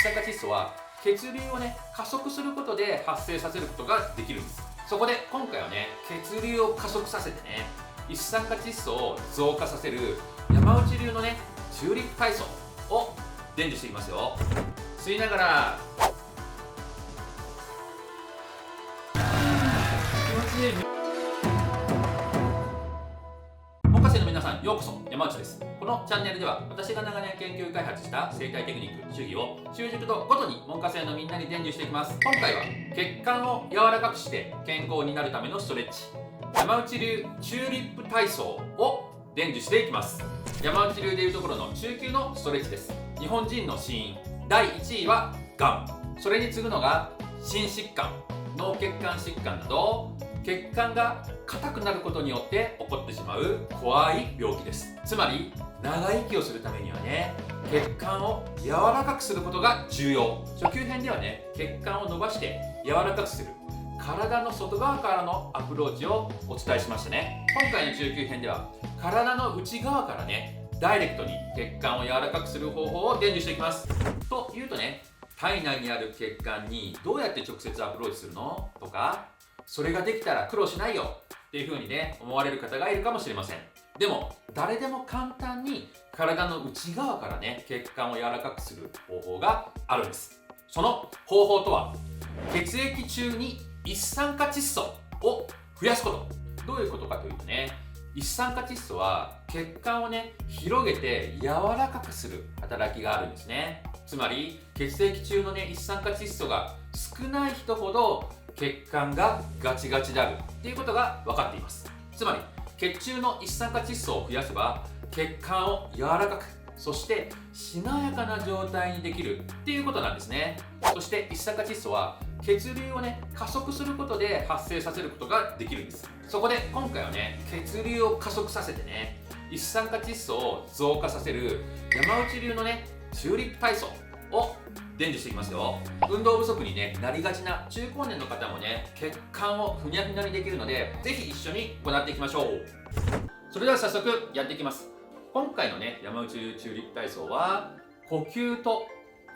酸化窒素は血流をね加速することで発生させることができるんです。そこで今回はね血流を加速させてね一酸化窒素を増加させる山内流のねチューリップ体操を伝授していきますよ。吸いながら気持ちいい。門下生の皆さん、ようこそ。山内です。このチャンネルでは私が長年研究開発した生態テクニック主義を習熟度ごとに門下生のみんなに伝授していきます。今回は血管を柔らかくして健康になるためのストレッチ、山内流チューリップ体操を伝授していきます。山内流でいうところの中級のストレッチです。日本人の死因第1位はがん、それに次ぐのが心疾患、脳血管疾患など血管が硬くなることによって起こってしまう怖い病気です。つまり長生きをするためにはね血管を柔らかくすることが重要。初級編ではね血管を伸ばして柔らかくする体の外側からのアプローチをお伝えしましたね。今回の中級編では体の内側からねダイレクトに血管を柔らかくする方法を伝授していきます。というとね、体内にある血管にどうやって直接アプローチするのとか、それができたら苦労しないよっていう風にね思われる方がいるかもしれません。でも誰でも簡単に体の内側からね血管を柔らかくする方法があるんです。その方法とは血液中に一酸化窒素を増やすこと。どういうことかというとね、一酸化窒素は血管をね広げて柔らかくする働きがあるんですね。つまり血液中のね一酸化窒素が少ない人ほど血管がガチガチであるっていうことが分かっています。つまり血中の一酸化窒素を増やせば血管を柔らかく、そしてしなやかな状態にできるっていうことなんですね。そして一酸化窒素は血流をね加速することで発生させることができるんです。そこで今回はね血流を加速させてね一酸化窒素を増加させる山内流のねチューリップ体操を伝授していきますよ。運動不足に、ね、なりがちな中高年の方もね血管をふにゃふにゃにできるので、ぜひ一緒に行っていきましょう。それでは早速やっていきます。今回のね山内流チューリップ体操は呼吸と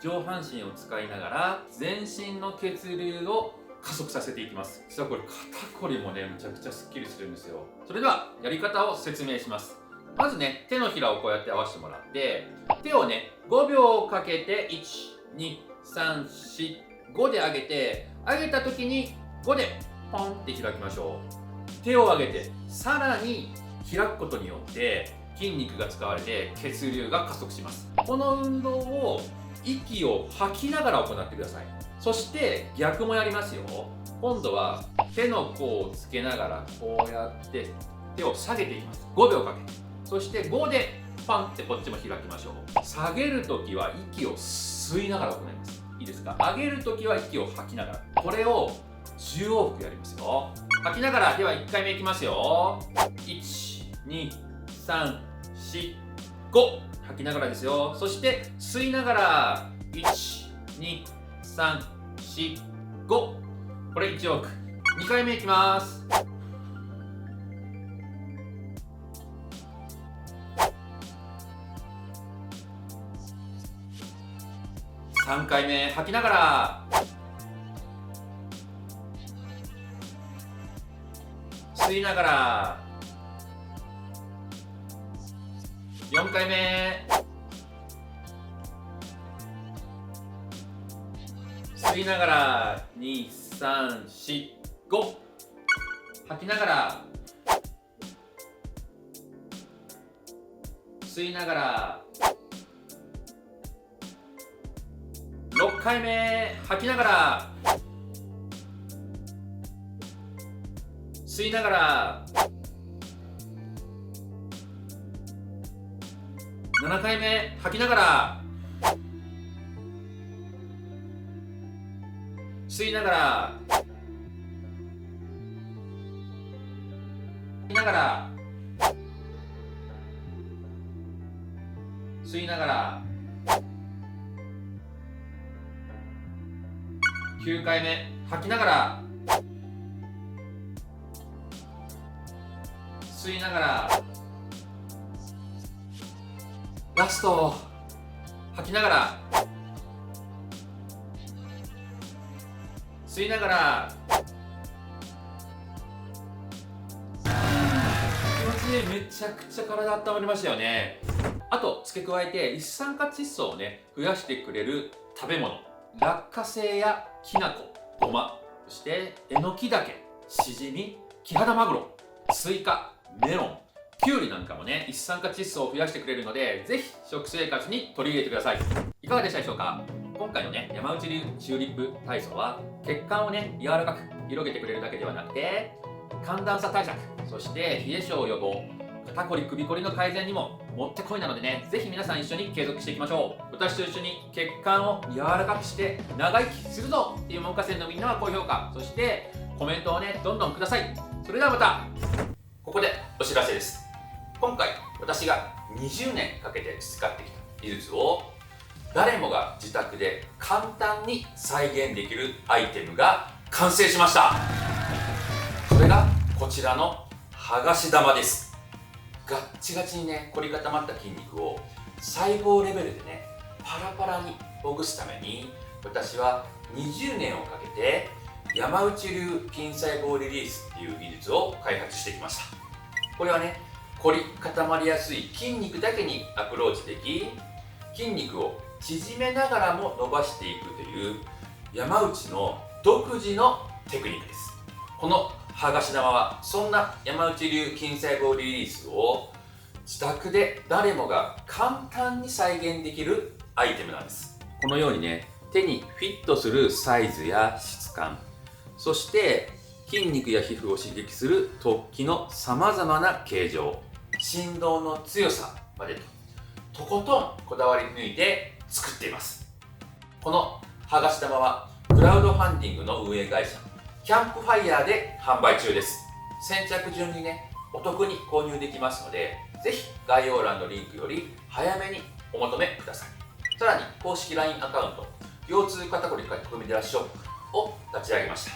上半身を使いながら全身の血流を加速させていきます。実はこれ肩こりもねめちゃくちゃスッキリするんですよ。それではやり方を説明します。まずね手のひらをこうやって合わせてもらって、手をね5秒かけて1、2、3、4、5で上げて、上げた時に5でポンって開きましょう。手を上げてさらに開くことによって筋肉が使われて血流が加速します。この運動を息を吐きながら行ってください。そして逆もやりますよ。今度は手の甲をつけながらこうやって手を下げていきます。5秒かけて、そして5でパンってこっちも開きましょう。下げるときは息を吸いながら行います。いいですか？上げるときは息を吐きながら。これを10往復やりますよ。吐きながら、では1回目いきますよ。1、2、3、4、5。吐きながらですよ。そして吸いながら1、2、3、4、5。これ1往復。2回目いきます。3回目吐きながら吸いながら4回目吸いながら2、3、4、5。吐きながら吸いながら6回目吐きながら吸いながら7回目吐きながら吸いながら吸いながら吸いながら9回目吐きながら吸いながらラスト吐きながら吸いながら気持ちいい。めちゃくちゃ体温まりましたよね。あと付け加えて一酸化窒素をね増やしてくれる食べ物、落花生やきな粉、ごま、そしてえのきだけ、しじみ、キハダマグロ、スイカ、メロン、キュウリなんかもね一酸化窒素を増やしてくれるので、ぜひ食生活に取り入れてください。いかがでしたでしょうか。今回のね山内流チューリップ体操は血管をね柔らかく広げてくれるだけではなくて、寒暖差対策、そして冷え性予防、肩こり首こりの改善にももってこいなのでね、ぜひ皆さん一緒に継続していきましょう。私と一緒に血管を柔らかくして長生きするぞっていう門下生のみんなは高評価、そしてコメントをねどんどんください。それではまた。ここでお知らせです。今回私が20年かけて培ってきた技術を誰もが自宅で簡単に再現できるアイテムが完成しました。それがこちらの剥がし玉です。ガッチガチにね凝り固まった筋肉を細胞レベルでねパラパラにほぐすために、私は20年をかけて山内流筋細胞リリースっていう技術を開発してきました。これはね凝り固まりやすい筋肉だけにアプローチでき、筋肉を縮めながらも伸ばしていくという山内の独自のテクニックです。この剥がし玉はそんな山内流筋細胞リリースを自宅で誰もが簡単に再現できるアイテムなんです。このようにね手にフィットするサイズや質感、そして筋肉や皮膚を刺激する突起のさまざまな形状、振動の強さまでとことんこだわり抜いて作っています。この剥がし玉はクラウドファンディングの運営会社キャンプファイヤーで販売中です。先着順にねお得に購入できますので、ぜひ概要欄のリンクより早めにお求めください。さらに公式 LINE アカウント腰痛肩こり書き込み寺ショップを立ち上げました。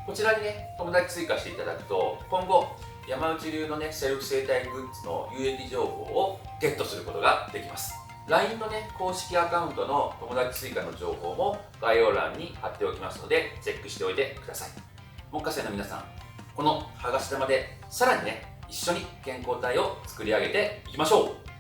こちらにね友達追加していただくと、今後山内流のねセルフ整体グッズの有益情報をゲットすることができます。 LINE のね公式アカウントの友達追加の情報も概要欄に貼っておきますので、チェックしておいてください。門下生の皆さん、この剥がし玉でさらにね一緒に健康体を作り上げていきましょう。